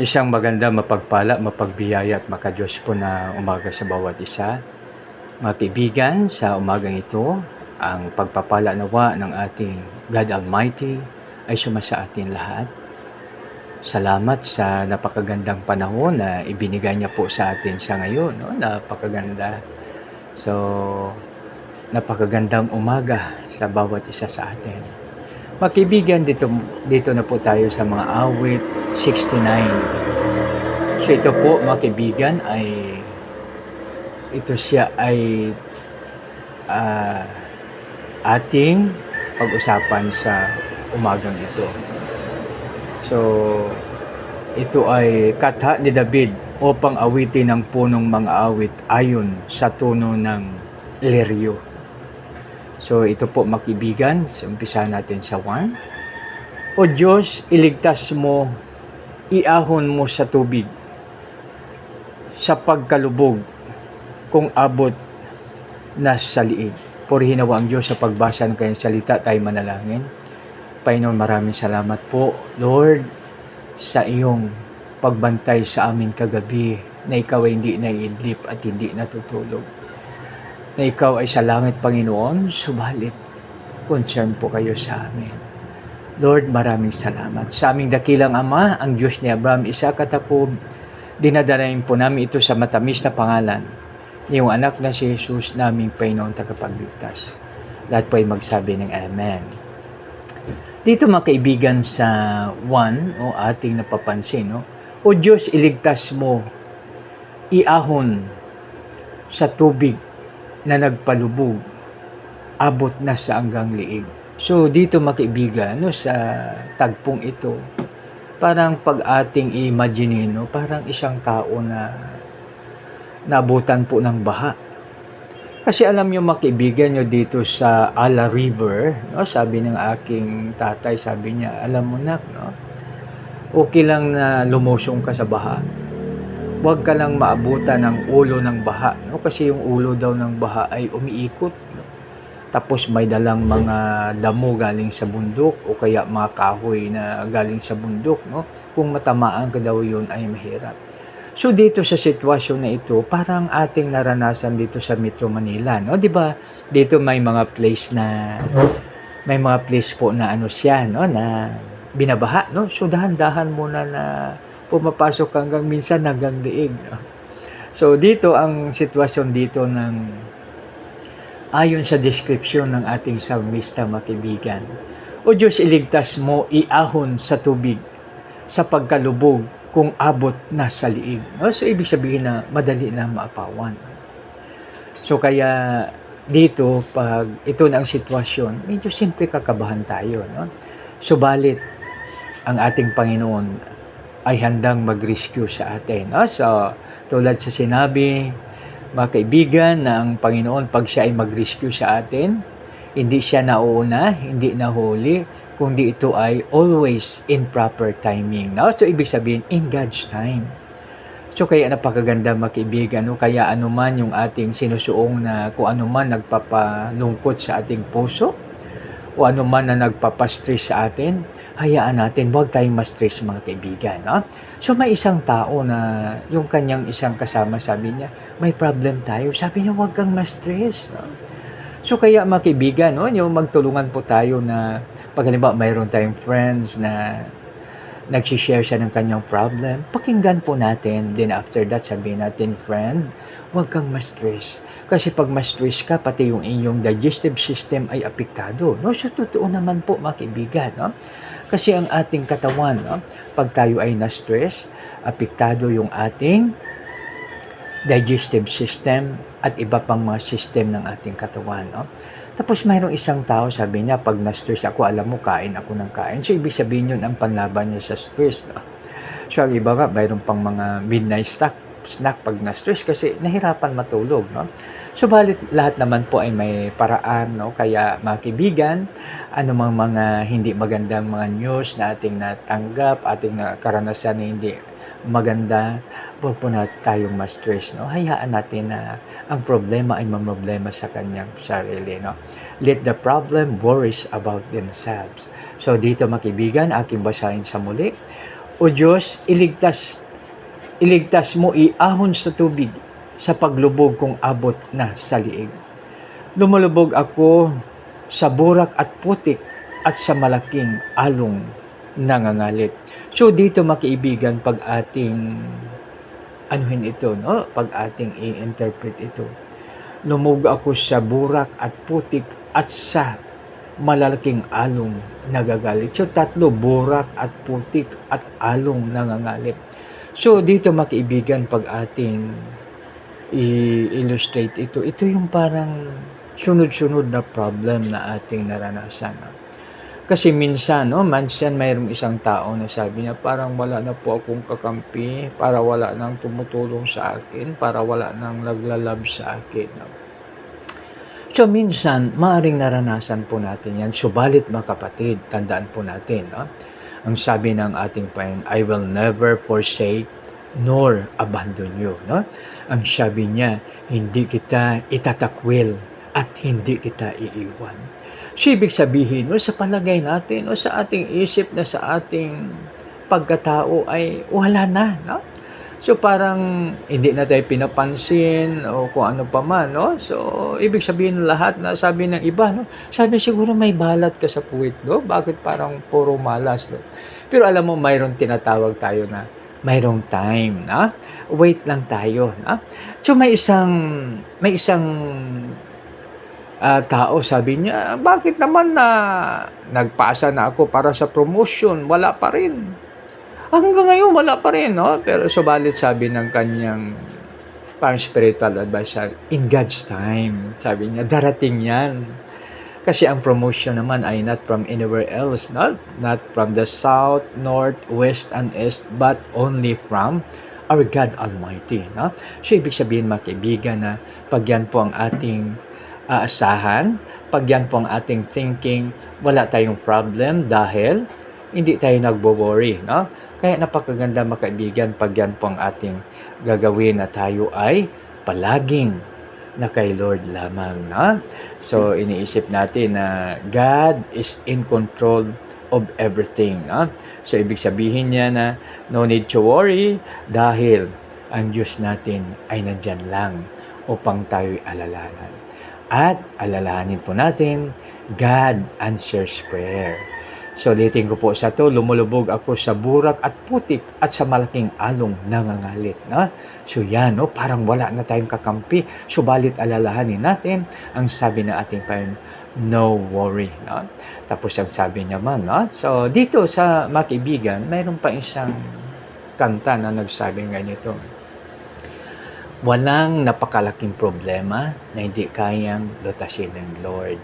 Isang maganda, mapagpala, mapagbiyaya at makadiyos po na umaga sa bawat isa. Mga kaibigan, sa umagang ito, ang pagpapala nawa ng ating God Almighty ay sumasa atin lahat. Salamat sa napakagandang panahon na ibinigay niya po sa atin sa ngayon. No? Napakaganda. So, napakagandang umaga sa bawat isa sa atin. Mga kaibigan, dito na po tayo sa mga awit 69. So ito po mga kaibigan ito siya ay ating pag-usapan sa umagang ito. So ito ay katha ni David upang awitin ang punong mga awit ayon sa tono ng liryo. So ito po mga kaibigan, umpisa natin sa 1. O Diyos, iligtas mo, iahon mo sa tubig, sa pagkalubog, kung abot na sa liig. Purihin nawa ang Diyos sa pagbasa ng kanyang salita, tayo manalangin. Panginoon, maraming salamat po, Lord, sa iyong pagbantay sa amin kagabi, na ikaw ay hindi naiidlip at hindi natutulog. Na ikaw ay sa langit, Panginoon, subalit, concern po kayo sa amin. Lord, maraming salamat. Sa aming dakilang Ama, ang Diyos ni Abraham, Isaac at Jacob, dinadalain po namin ito sa matamis na pangalan ni iyong anak na si Jesus, naming Panginoon tagapagligtas. Lahat po ay magsabi ng Amen. Dito mga kaibigan sa 1, ating napapansin, O Diyos, iligtas mo, iahon sa tubig na nagpalubog, abot na sa hanggang liig. So dito mga kaibigan, sa tagpong ito, parang pag ating i-imagine, parang isang tao na nabutan po ng baha. Kasi alam niyo mga kaibigan, dito sa Ala River, sabi ng aking tatay, sabi niya, alam mo na, okay lang na lumusong ka sa baha. Huwag ka lang maabutan ng ulo ng baha, kasi yung ulo daw ng baha ay umiikot. Tapos may dalang mga damo galing sa bundok o kaya mga kahoy na galing sa bundok. Kung matamaan ka daw yun ay mahirap. So dito sa sitwasyon na ito, parang ating naranasan dito sa Metro Manila. Di ba? Dito may mga place po na siya, na binabaha. So dahan-dahan muna na pumapasok hanggang minsan hanggang liig. So dito ang sitwasyon dito ayon sa description ng ating salmista, mga kaibigan. O Diyos, iligtas mo, iahon sa tubig, sa pagkalubog, kung abot na sa liig. So ibig sabihin na madali na maapawan. So kaya dito, pag ito na ang sitwasyon, medyo simple kakabahan tayo. Subalit, ang ating Panginoon ay handang mag-rescue sa atin. So, tulad sa sinabi, mga kaibigan, na ang Panginoon, pag siya ay mag-rescue sa atin, hindi siya nauuna, hindi nahuli, kundi ito ay always in proper timing. So, ibig sabihin, in God's time. So, kaya napakaganda mga kaibigan, kaya anuman yung ating sinusuong na kung anuman nagpapalungkot sa ating puso, o anuman na nagpapastress sa atin, hayaan natin, huwag tayong ma-stress mga kaibigan. So may isang tao na yung kanyang isang kasama, sabi niya, may problem tayo. Sabi niya, huwag kang ma-stress. So kaya mga kaibigan, yung magtulungan po tayo na pag halimbawa mayroon tayong friends na nagsishare siya ng kanyang problem, pakinggan po natin. Then after that, sabihin natin, friend, huwag kang ma-stress. Kasi pag ma-stress ka, pati yung inyong digestive system ay apektado. So, totoo naman po mga kaibigan. Kasi ang ating katawan, pag tayo ay na-stress, apektado yung ating digestive system at iba pang mga system ng ating katawan. Tapos mayroong isang tao, sabi niya, pag na-stress ako, alam mo, kain ako ng kain. So, ibig sabihin yun ang panlaban niya sa stress. So, ang iba nga, mayroon pang mga midnight snack pag na-stress kasi nahirapan matulog. Subalit lahat naman po ay may paraan. Kaya mga kaibigan, anumang mga hindi magandang mga news na ating natanggap, ating karanasan na hindi maganda, huwag po na tayong ma-stress. Hayaan natin na ang problema ay mamroblema sa kanyang sarili. Let the problem worries about themselves. So dito mga kaibigan, aking basahin sa muli. O Diyos, iligtas mo iahon sa tubig sa paglubog kung abot na sa liig. Lumulubog ako sa burak at putik at sa malaking along nangangalit. So dito makiibigan, pag ating anuhin ito, no? Pag ating i-interpret ito, lumubog ako sa burak at putik at sa malalaking along nagagalit. So tatlo, burak at putik at along nangangalit. So dito makiibigan, pag ating i-illustrate ito yung parang sunod-sunod na problem na ating naranasan. Kasi minsan mayroong isang tao na sabi niya, parang wala na po akong kakampi, para wala nang tumutulong sa akin, para wala nang naglalab sa akin. So minsan, maaaring naranasan po natin yan. Subalit mga kapatid, tandaan po natin, ang sabi ng ating Panginoon, I will never forsake nor abandon you. Ang sabi niya, hindi kita itatakwil at hindi kita iiwan. So ibig sabihin, sa palagay natin, sa ating isip na sa ating pagkatao ay wala na. So parang hindi na tayo pinapansin o kung ano pa man. So ibig sabihin lahat na sabi ng iba, sabi siguro may balat ka sa puwit, bakit parang puro malas. Pero alam mo, mayroong tinatawag tayo na mayroong time, wait lang tayo. So may isang tao, sabi niya, bakit naman na nagpasa na ako para sa promotion, wala pa rin. Hanggang ngayon, wala pa rin, Pero subalit sabi ng kanyang parang spiritual advisor, in God's time, sabi niya, darating yan. Kasi ang promotion naman ay not from anywhere else, not from the south, north, west, and east, but only from our God Almighty. So, ibig sabihin, mga kaibigan, na pag yan po ang ating aasahan, pag yan po ang ating thinking, wala tayong problem dahil hindi tayo nagbo-worry. Kaya napakaganda, mga kaibigan, pag yan po ang ating gagawin na tayo ay palaging na kay Lord lamang. So, iniisip natin na God is in control of everything. So, ibig sabihin niya na no need to worry dahil ang Diyos natin ay nandyan lang upang tayo'y alalahanan. At alalahanin po natin, God answers prayer. So, ulitin ko po sa to, lumulubog ako sa burak at putik at sa malaking along nangangalit. So, yan, parang wala na tayong kakampi. Subalit alalahanin natin ang sabi ng ating Panginoon, no worry. Tapos ang sabi niya man, so dito sa mga kaibigan, mayroon pa isang kanta na nagsabi ganito, walang napakalaking problema na hindi kayang lutasin ng Lord.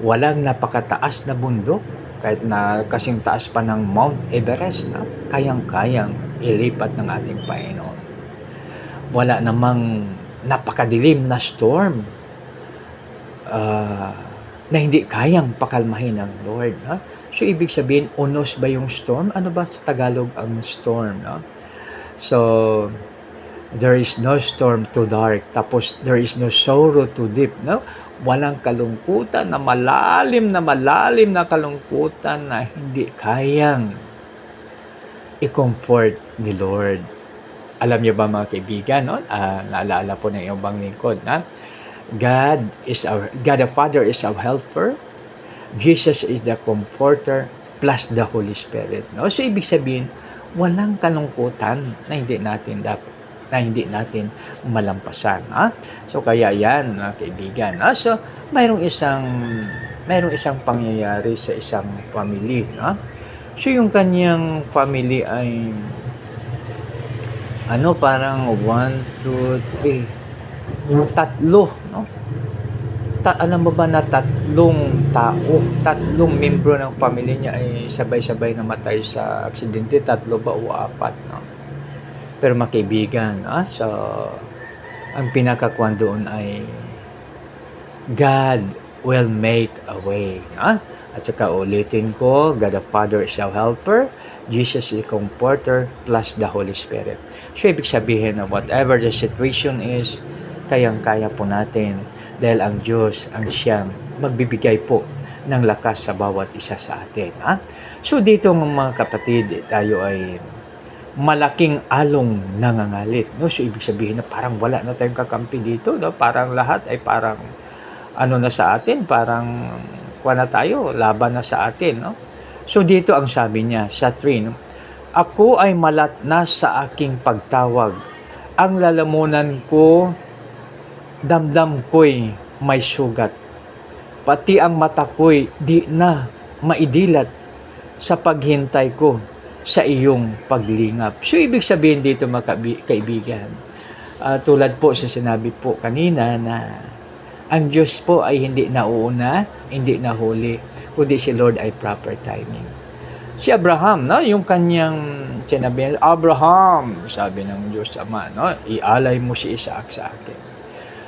Walang napakataas na bundok, kahit na kasing taas pa ng Mount Everest, kayang-kayang ilipat ng ating Panginoon. Wala namang napakadilim na storm na hindi kayang pakalmahin ng Lord. So, ibig sabihin, unos ba yung storm? Ano ba sa Tagalog ang storm? So, there is no storm too dark. Tapos, there is no sorrow too deep. Walang kalungkutan na malalim na kalungkutan na hindi kayang i-comfort ni Lord. Alam niyo ba, mga kaibigan, naalala po ng iyong lingkod, God the Father is our helper. Jesus is the comforter plus the Holy Spirit. So, ibig sabihin, walang kalungkutan na hindi natin malampasan. So, kaya yan, mga kaibigan. So, mayroong isang pangyayari sa isang family. So, yung kanyang family ay parang 1, 2, 3, tatlo. Alam mo ba na tatlong membro ng pamilya niya ay sabay-sabay namatay sa aksidente? 3 ba o 4? Pero mga kaibigan, so, ang pinakakuan doon ay God will make a way. At saka ulitin ko, God the Father is our helper, Jesus is the comforter, plus the Holy Spirit. So, ibig sabihin na whatever the situation is, kayang-kaya po natin dahil ang Diyos ang siyang magbibigay po ng lakas sa bawat isa sa atin. Ha? So dito mga kapatid, tayo ay malaking along nangangalit. No? So ibig sabihin na parang wala na tayong kakampi dito. No? Parang lahat ay parang ano na sa atin, parang kuha na tayo, laban na sa atin. No? So dito ang sabi niya sa 3, no? Ako ay malat na sa aking pagtawag. Ang lalamunan ko, damdam ko'y may sugat. Pati ang mata ko'y di na maidilat sa paghintay ko sa iyong paglingap. So, ibig sabihin dito mga kaibigan, tulad po sa sinabi po kanina na ang Diyos po ay hindi nauuna, hindi nahuli, kundi si Lord ay proper timing. Si Abraham, no, yung kanyang sinabi, Abraham, sabi ng Diyos Ama, no, ialay mo si Isaac sa akin.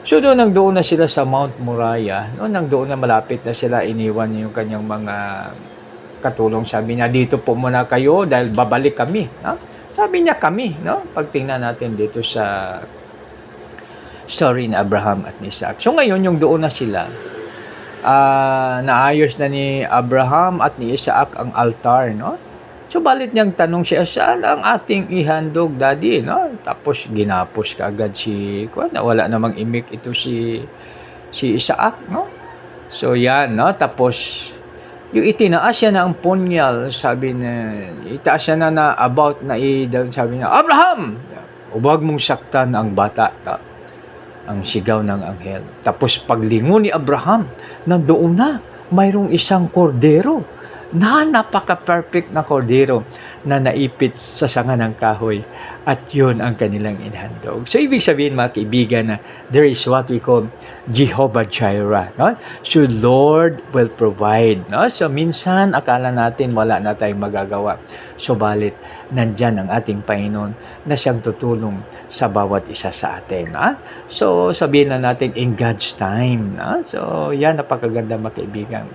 So doon na sila sa Mount Moriah, no, doon na malapit na sila, iniwan yung kanyang mga katulong. Sabi niya, dito po muna kayo dahil babalik kami. No? Sabi niya kami, no? Pag tingnan natin dito sa story ni Abraham at ni Isaac. So ngayon, yung doon na sila, naayos na ni Abraham at ni Isaac ang altar, no? So balit niyang tanong siya, saan ang ating ihandog, daddy, no? Tapos ginapos kaagad wala namang imik ito si Isaac, no? So yan, no? Tapos yung itinaas siya na ang punyal, sabi na itaas siya na about na sabi niya, Abraham, huwag mong saktan ang bata. Ang sigaw ng anghel. Tapos paglingon ni Abraham, nandoon na, mayroong isang kordero na napaka-perfect na kordero na naipit sa sanga ng kahoy, at yun ang kanilang inhandog. So ibig sabihin mga kaibigan na there is what we call Jehovah Jireh, no? So Lord will provide, no? So minsan akala natin wala na tayong magagawa, subalit nandyan ang ating Panginoon na siyang tutulong sa bawat isa sa atin. So sabihin na natin in God's time. So yan, napakaganda mga kaibigan.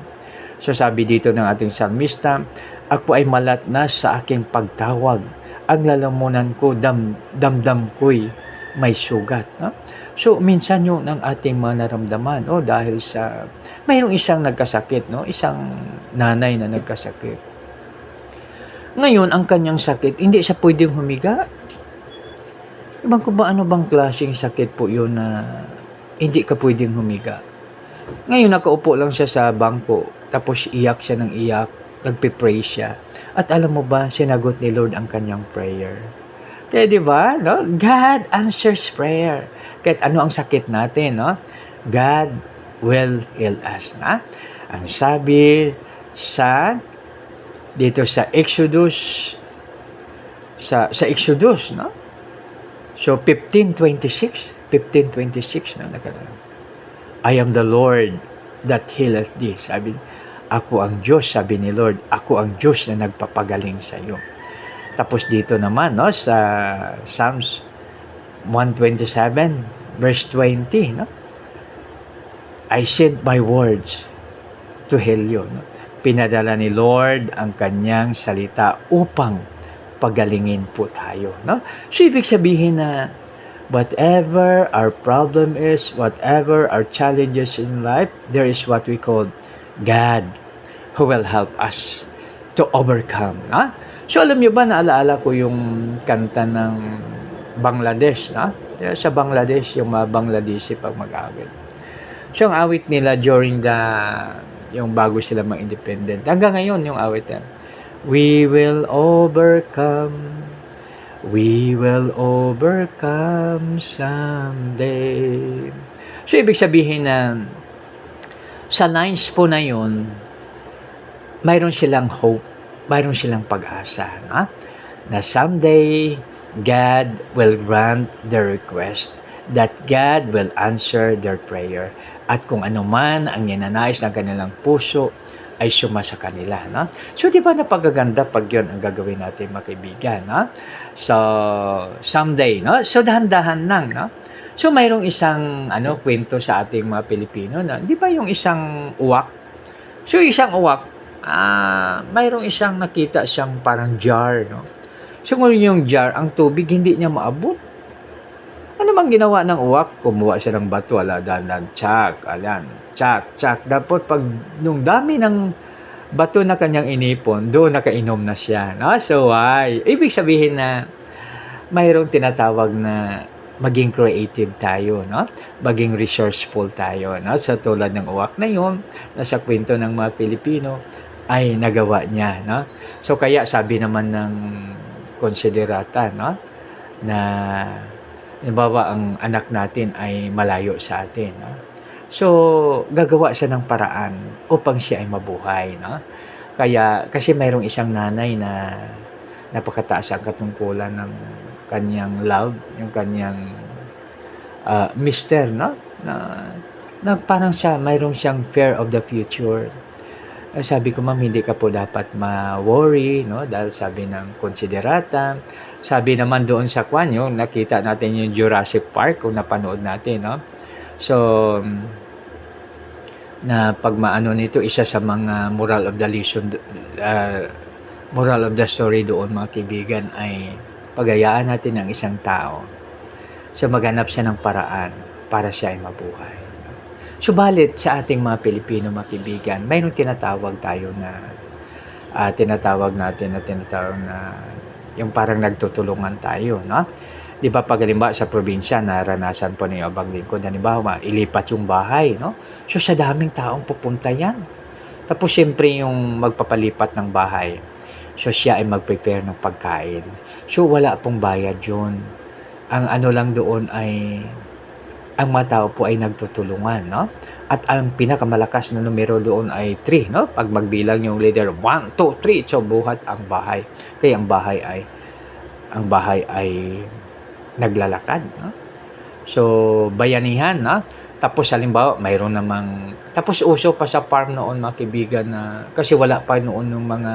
So sabi dito ng ating salmista, ako ay malat na sa aking pagtawag. Ang lalamunan ko, damdam ko'y may sugat. So minsan yun ang ating mga naramdaman, dahil sa mayroong isang nagkasakit, isang nanay na nagkasakit. Ngayon, ang kanyang sakit, hindi siya pwedeng humiga. Ibang ko ba ano bang klaseng sakit po yun na hindi ka pwedeng humiga? Ngayon, nakaupo lang siya sa bangko, tapos iyak siya ng iyak, nagpe-pray siya. At alam mo ba, sinagot ni Lord ang kanyang prayer. Kaya di ba, no? God answers prayer. Kahit ano ang sakit natin, no? God will heal us. Na? Ang sabi dito sa Exodus, sa Exodus, no? So 15:26, no? I am the Lord that healeth thee. Sabi, ako ang Diyos, sabi ni Lord, ako ang Diyos na nagpapagaling sa iyo. Tapos dito naman, no, sa Psalms 127, verse 20, no? I sent my words to heal you. No? Pinadala ni Lord ang kanyang salita upang pagalingin po tayo. No? So, ibig sabihin na whatever our problem is, whatever our challenges in life, there is what we call God who will help us to overcome. So alam niyo ba, naalaala ko yung kanta ng Bangladesh. Sa Bangladesh, yung mga Bangladeshi pag mag-awit. So ang awit nila during yung bago sila mag-independent. Hanggang ngayon yung awit yan. We will overcome. We will overcome someday. So, ibig sabihin na sa lines po na yun, mayroon silang hope, mayroon silang pag-asa, na someday, God will grant their request, that God will answer their prayer. At kung ano man ang ninanais ng kanilang puso, ay suma sa kanila. So, di ba napagaganda pag yun ang gagawin natin, mga kaibigan? So, someday, so dahan-dahan lang. So, mayroong isang kwento sa ating mga Pilipino, di ba yung isang uwak? So, isang uwak, mayroong isang nakita siyang parang jar. So, ngunit yung jar, ang tubig, hindi niya maabot. Ano ang ginawa ng uwak, kumuha siya ng bato, dandan, tsak, ayan, tsak, tsak. Dapat pag nung dami ng bato na kanyang inipon, doon nakainom na siya. No? So why? Ibig sabihin na mayroong tinatawag na maging creative tayo, no? Maging resourceful tayo, no? Sa tulad ng uwak na yun, na sa kwento ng mga Pilipino, ay nagawa niya, no? So kaya sabi naman ng konsiderata, no? Na halimbawa ang anak natin ay malayo sa atin, no? So gagawa siya ng paraan upang siya ay mabuhay, no? Kaya kasi mayroong isang nanay na napakataas ang katungkulan ng kanyang love, yung kanyang mister, no? Na parang siya, mayroong siyang fear of the future. Sabi ko, ma'am, hindi ka po dapat ma-worry, no? Dahil sabi ng konsiderata, sabi naman doon sa kwan, yung nakita natin yung Jurassic Park, kung napanood natin, no? So, na pag maano nito, isa sa mga moral of the lesson, moral of the story doon, mga kaibigan, ay pagayaan natin ng isang tao. So, maghanap siya ng paraan para siya ay mabuhay. Subalit sa ating mga Pilipino, mga kaibigan, mayroong tinatawag tayo na tinatawag na yung parang nagtutulungan tayo, no? 'Di ba pag halimbawa sa probinsya, naranasan po ninyo abang lingkod, halimbawa ilipat yung bahay, no? So sa daming taong pupunta yan. Tapos siyempre yung magpapalipat ng bahay, so siya ay mag-prepare ng pagkain. So wala pong bayad yun. Ang ano lang doon ay ang mga tao po ay nagtutulungan, no? At ang pinakamalakas na numero doon ay 3, no? Pag magbilang yung leader, 1, 2, 3, so buhat ang bahay. Kaya ang bahay ay naglalakad, no? So bayanihan, no? Tapos halimbawa, mayroon namang tapos uso pa sa farm noon, mga kaibigan, na kasi wala pa noon ng mga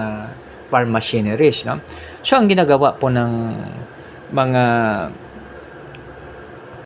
farm machineries, no? So ang ginagawa po ng mga